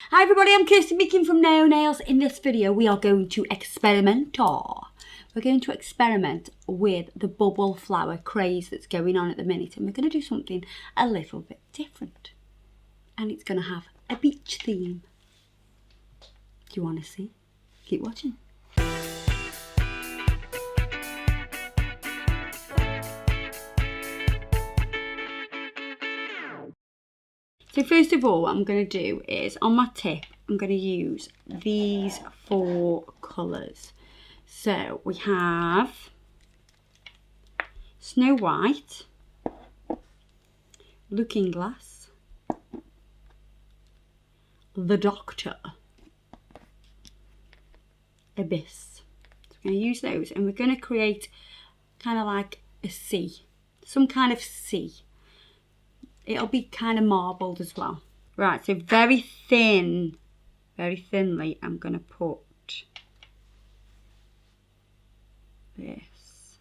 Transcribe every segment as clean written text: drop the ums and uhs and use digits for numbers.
Hi everybody, I'm Kirsty Meakin from Nail Nails. In this video we are going to experiment. We're going to experiment with the bubble flower craze that's going on at the minute, and we're going to do something a little bit different. And it's going to have a beach theme. Do you want to see? Keep watching. So first of all, what I'm going to do is, on my tip, I'm going to use these 4 colours. So we have Snow White, Looking Glass, The Doctor, Abyss. So we're going to use those, and we're going to create kind of like a sea, some kind of sea. It'll be kind of marbled as well. Right, so very thinly, I'm going to put this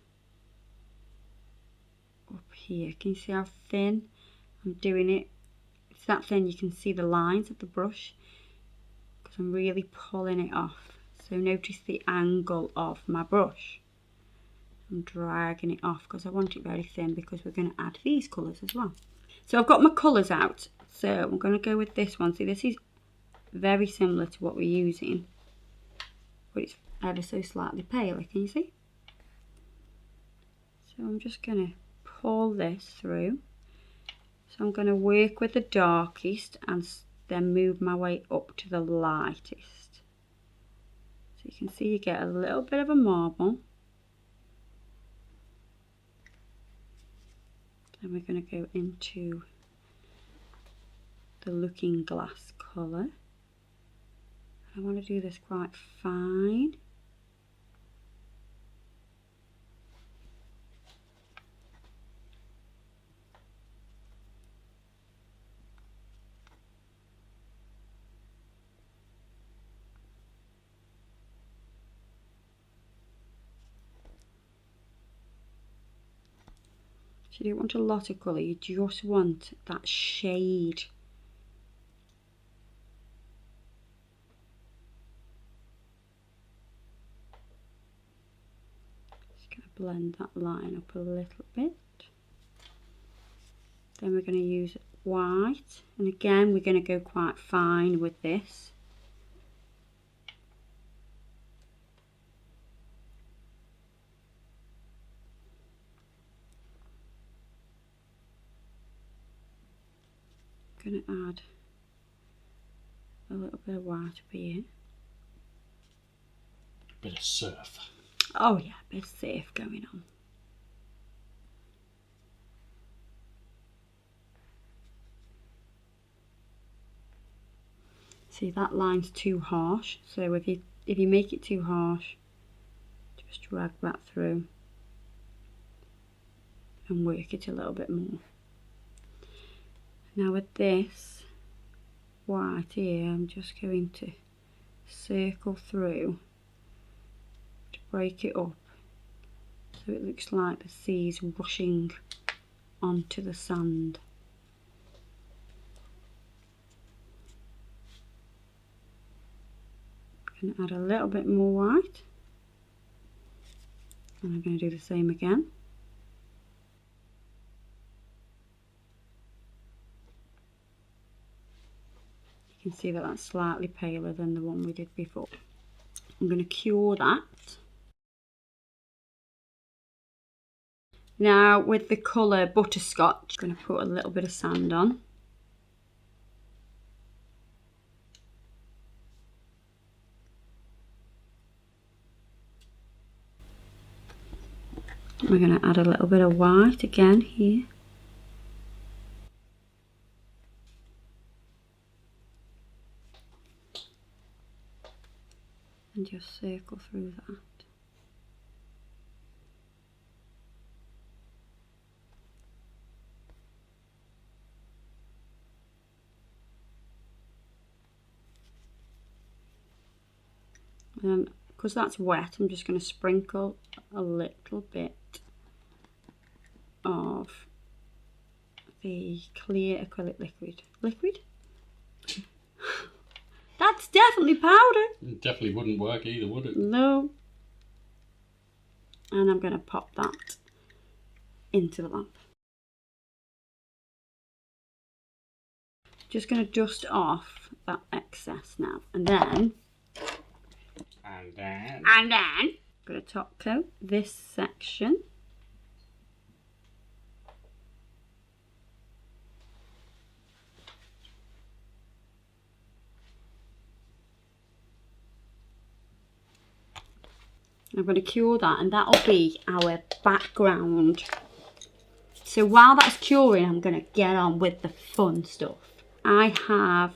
up here. Can you see how thin I'm doing it? It's that thin you can see the lines of the brush because I'm really pulling it off. So notice the angle of my brush. I'm dragging it off because I want it very thin because we're going to add these colours as well. So I've got my colours out. So I'm going to go with this one. See, this is very similar to what we're using, but it's ever so slightly paler. Can you see? So I'm just going to pull this through. So I'm going to work with the darkest and then move my way up to the lightest. So you can see you get a little bit of a marble. Then we're going to go into the Looking Glass colour. I want to do this quite fine. So you don't want a lot of colour, you just want that shade. Just going to blend that line up a little bit. Then we're going to use white, and again we're going to go quite fine with this. Going to add a little bit of white up here. Bit of surf. Oh yeah, a bit of surf going on. See, that line's too harsh, so if you make it too harsh, just drag that through and work it a little bit more. Now with this white here, I'm just going to circle through to break it up so it looks like the sea's rushing onto the sand. I'm going to add a little bit more white, and I'm going to do the same again. You can see that that's slightly paler than the one we did before. I'm going to cure that. Now with the colour Butterscotch, I'm going to put a little bit of sand on. We're going to add a little bit of white again here. And just circle through that. And because that's wet, I'm just going to sprinkle a little bit of the clear acrylic liquid. That's definitely powder. It definitely wouldn't work either, would it? No. And I'm going to pop that into the lamp. Just going to dust off that excess now. And then I'm going to top coat this section. I'm going to cure that, and that'll be our background. So while that's curing, I'm going to get on with the fun stuff. I have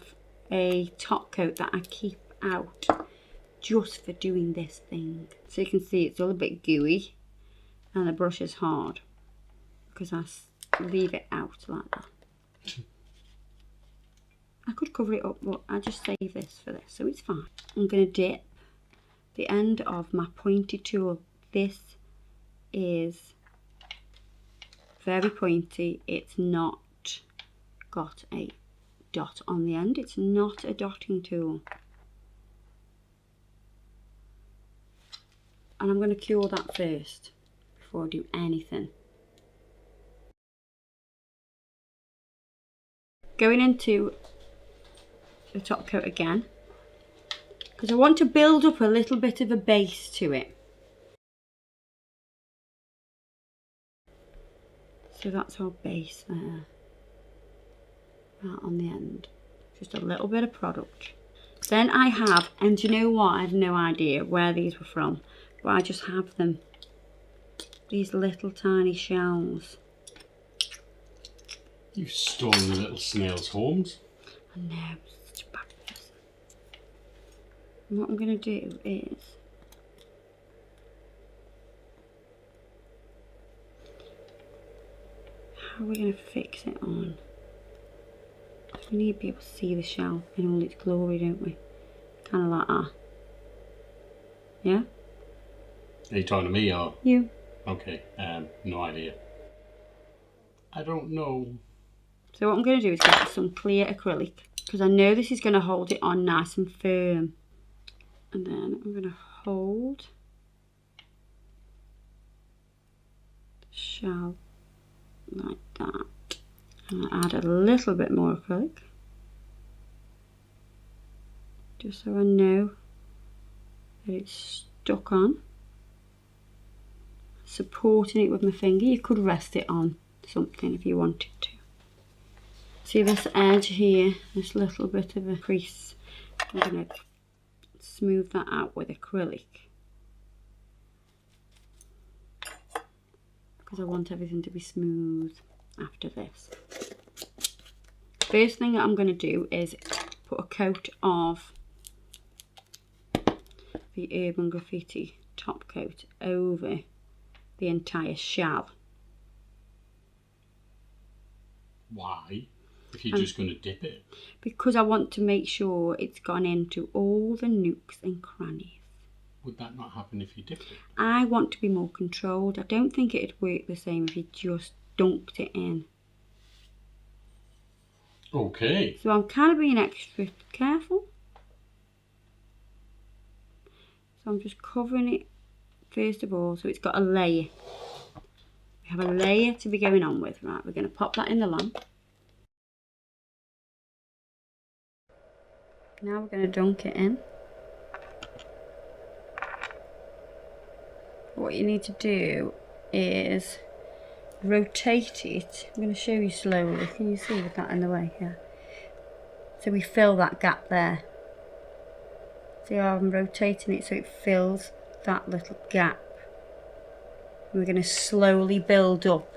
a top coat that I keep out just for doing this thing. So you can see it's all a bit gooey and the brush is hard because I leave it out like that. I could cover it up, but I just save this for this, so it's fine. I'm going to dip the end of my pointy tool. This is very pointy. It's not got a dot on the end. It's not a dotting tool. And I'm going to cure that first before I do anything. Going into the top coat again, because I want to build up a little bit of a base to it. So that's our base there. Right on the end. Just a little bit of product. Then I have, and do you know what? I have no idea where these were from, but I just have them. These little tiny shells. You've stolen the little snail's homes. I know, I'm such a bad person. And what I'm going to do is how are we going to fix it on? We need to be able to see the shell in all its glory, don't we? Kind of like that. Yeah? Are you talking to me or? You. Okay, no idea. I don't know. So what I'm going to do is get some clear acrylic, because I know this is going to hold it on nice and firm. And then I'm going to hold the shell like that. And I'll add a little bit more acrylic, just so I know that it's stuck on. Supporting it with my finger. You could rest it on something if you wanted to. See this edge here, this little bit of a crease. I'm going to smooth that out with acrylic, because I want everything to be smooth after this. First thing that I'm going to do is put a coat of the Urban Graffiti top coat over the entire shell. Why? If you're just going to dip it? Because I want to make sure it's gone into all the nooks and crannies. Would that not happen if you dipped it? I want to be more controlled. I don't think it'd work the same if you just dunked it in. Okay. So I'm kind of being extra careful. So I'm just covering it first of all, so it's got a layer. We have a layer to be going on with. Right, we're going to pop that in the lamp. Now we're going to dunk it in. What you need to do is rotate it. I'm going to show you slowly. Can you see with that in the way? Yeah. So we fill that gap there. See how I'm rotating it so it fills that little gap. And we're going to slowly build up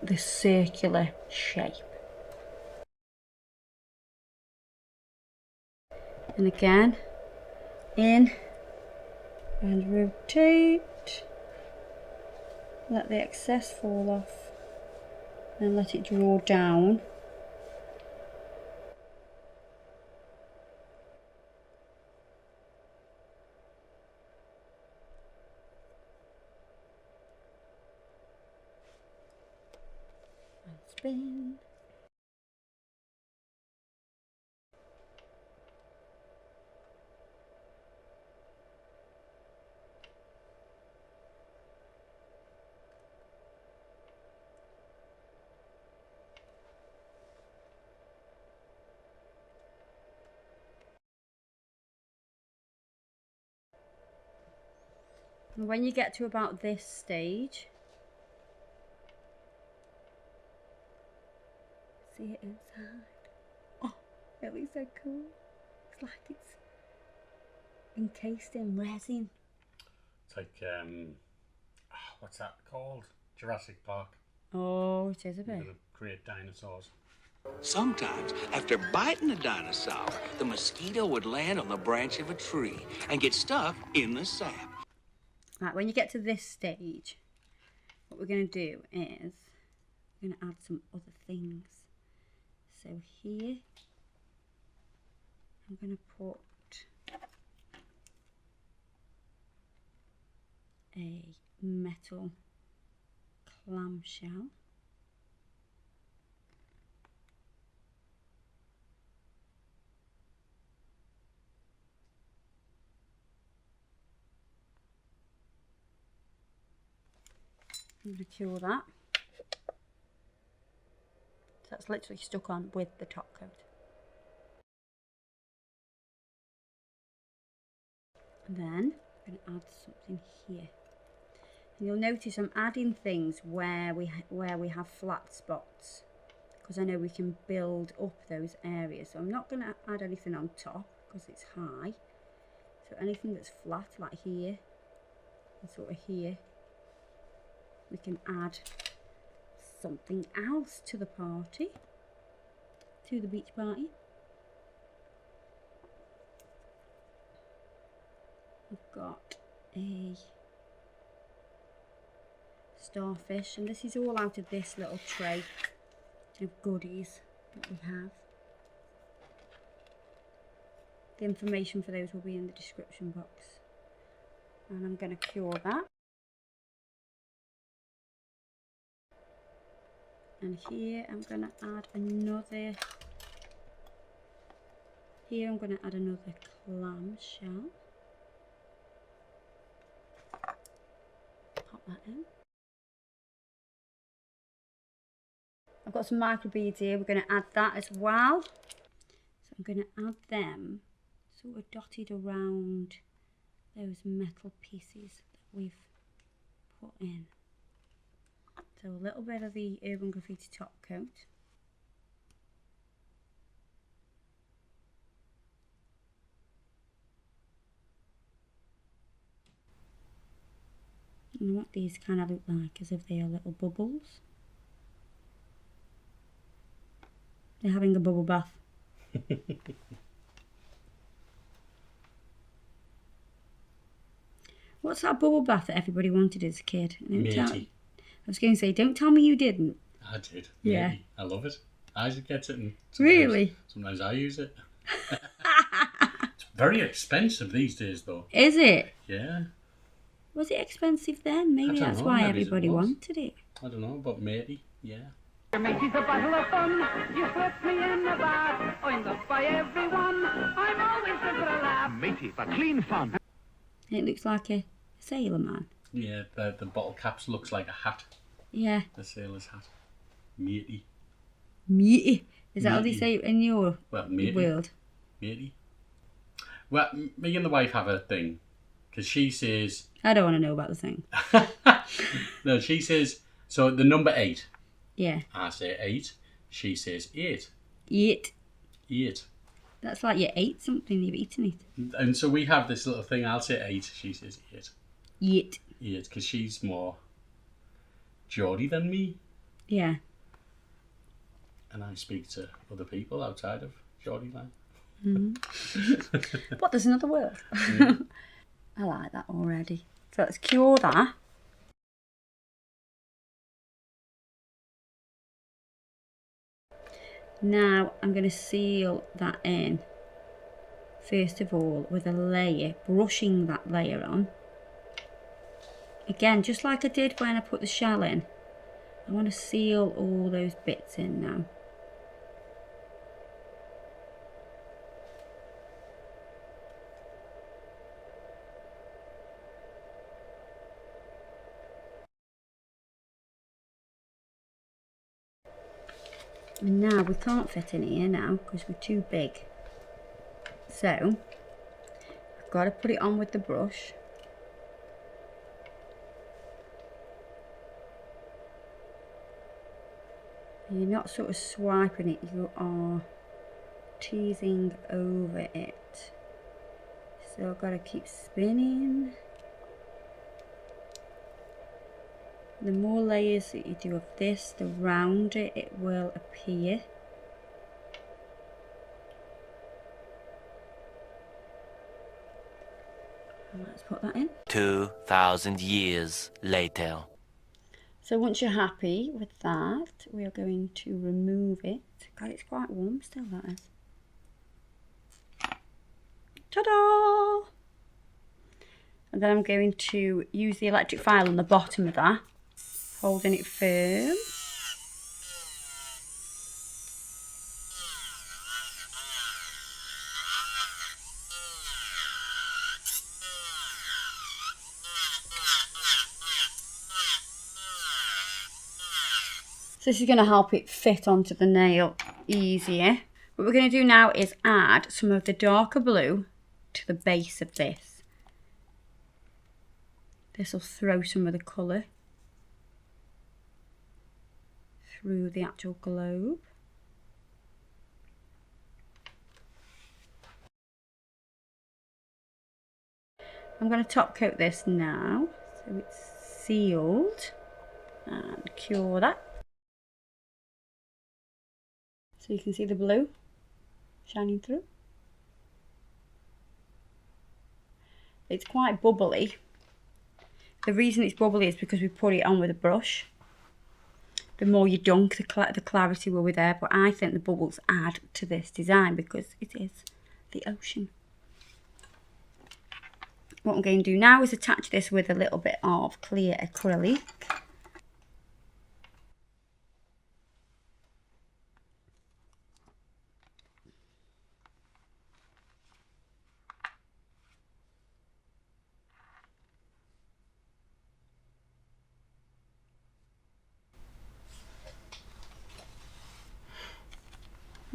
this circular shape. And again, in and rotate. Let the excess fall off and let it draw down. And spin. And when you get to about this stage, see it inside. Oh, it looks so cool. It's like it's encased in resin. It's like, what's that called? Jurassic Park. Oh, it is a You've bit. got to create dinosaurs. Sometimes, after biting a dinosaur, the mosquito would land on the branch of a tree and get stuck in the sap. Right, when you get to this stage, what we're going to do is we're going to add some other things. So here, I'm going to put a metal clamshell. I'm going to cure that. So that's literally stuck on with the top coat. And then I'm going to add something here. And you'll notice I'm adding things where we have flat spots, because I know we can build up those areas. So I'm not going to add anything on top because it's high. So anything that's flat, like here and sort of here, we can add something else to the party, to the beach party. We've got a starfish, and this is all out of this little tray of goodies that we have. The information for those will be in the description box. And I'm going to cure that. And here I'm going to add another, clamshell. Pop that in. I've got some microbeads here, we're going to add that as well. So I'm going to add them sort of dotted around those metal pieces that we've put in. So a little bit of the Urban Graffiti top coat. And what these kind of look like as if they are little bubbles. They're having a bubble bath. What's that bubble bath that everybody wanted as a kid? Matey. I was going to say, don't tell me you didn't. I did. Yeah. Maybe. I love it. Isaac gets it, and Really? sometimes I use it. It's very expensive these days, though. Is it? Yeah. Was it expensive then? Maybe don't that's know, why maybe it everybody was. wanted it. I don't know, but matey, yeah. Matey's a bottle of fun. You slip me in the bath. I'm loved by everyone. I'm always good for a laugh. Matey for clean fun. It looks like a sailor man. Yeah, the bottle caps looks like a hat. Yeah. The sailor's hat. Matey. Meaty. Is that how they Matey. say it in your Well, matey. world? Matey. Well, me and the wife have a thing. Because she says... I don't want to know about the thing. No, she says... So the number 8. Yeah. I say 8. She says 8. Eat. 8. That's like you ate something, you've eaten it. And so we have this little thing. I'll say 8. She says 8. Eat. 8, because she's more Geordie than me. Yeah. And I speak to other people outside of Geordie land. What, there's another word? I like that already. So let's cure that. Now I'm going to seal that in, first of all, with a layer, brushing that layer on. Again, just like I did when I put the shell in, I want to seal all those bits in now. And now we can't fit in here now because we're too big. So I've got to put it on with the brush. You're not sort of swiping it, you are teasing over it. So I've got to keep spinning. The more layers that you do of this, the rounder it will appear. And let's put that in. 2,000 years later. So once you're happy with that, we are going to remove it. God, it's quite warm still, that is. Ta-da! And then I'm going to use the electric file on the bottom of that, holding it firm. So this is going to help it fit onto the nail easier. What we're going to do now is add some of the darker blue to the base of this. This will throw some of the colour through the actual globe. I'm going to top coat this now so it's sealed, and cure that. So you can see the blue shining through. It's quite bubbly. The reason it's bubbly is because we put it on with a brush. The more you dunk, the clarity will be there, but I think the bubbles add to this design because it is the ocean. What I'm going to do now is attach this with a little bit of clear acrylic.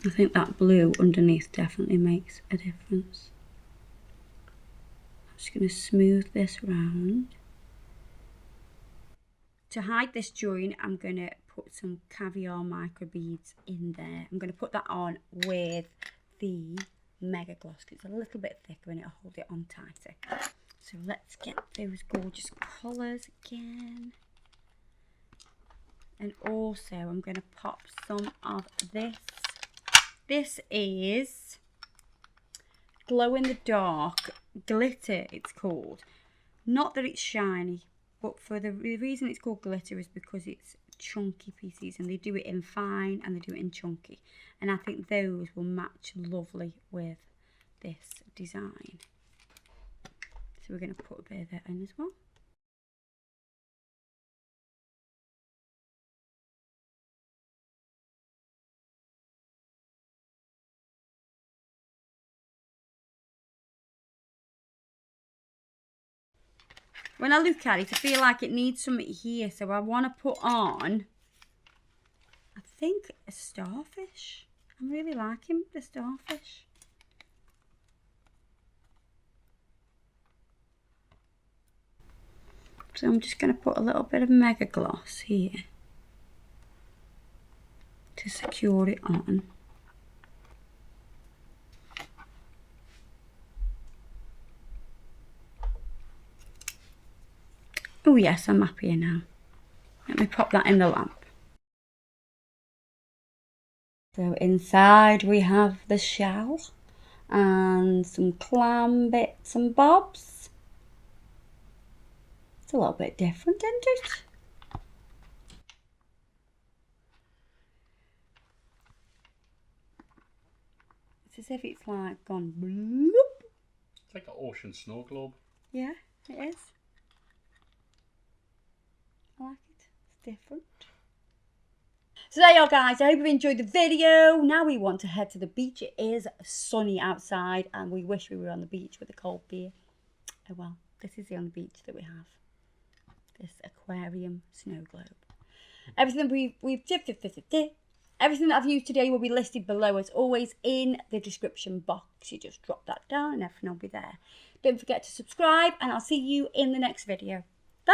I think that blue underneath definitely makes a difference. I'm just going to smooth this round. To hide this join, I'm going to put some caviar micro beads in there. I'm going to put that on with the Mega Gloss because it's a little bit thicker and it'll hold it on tighter. So let's get those gorgeous colours again. And also I'm going to pop some of this. This is glow in the dark glitter, it's called. Not that it's shiny, but for the reason it's called glitter is because it's chunky pieces, and they do it in fine and they do it in chunky. And I think those will match lovely with this design. So we're going to put a bit of that in as well. When I look at it, I feel like it needs something here, so I want to put on, I think, a starfish. I'm really liking the starfish. So I'm just going to put a little bit of Mega Gloss here to secure it on. Oh yes, I'm happier now. Let me pop that in the lamp. So inside we have the shell and some clam bits and bobs. It's a little bit different, isn't it? It's as if it's like gone bloop. It's like an ocean snow globe. Yeah, it is. I like it. It's different. So there you are, guys. I hope you've enjoyed the video. Now we want to head to the beach. It is sunny outside and we wish we were on the beach with a cold beer. Oh well, this is the only beach that we have. This aquarium snow globe. Everything everything that I've used today will be listed below as always in the description box. You just drop that down and everything will be there. Don't forget to subscribe and I'll see you in the next video. Bye!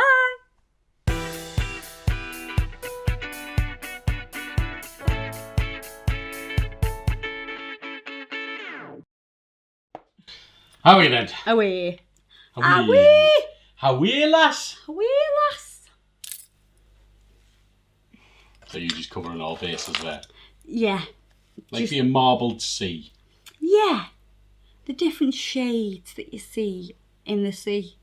How are you then? Away. How Away. How are you, lass? Away, lass. So you're just covering all bases there. Yeah. Like the marbled sea. Yeah. The different shades that you see in the sea.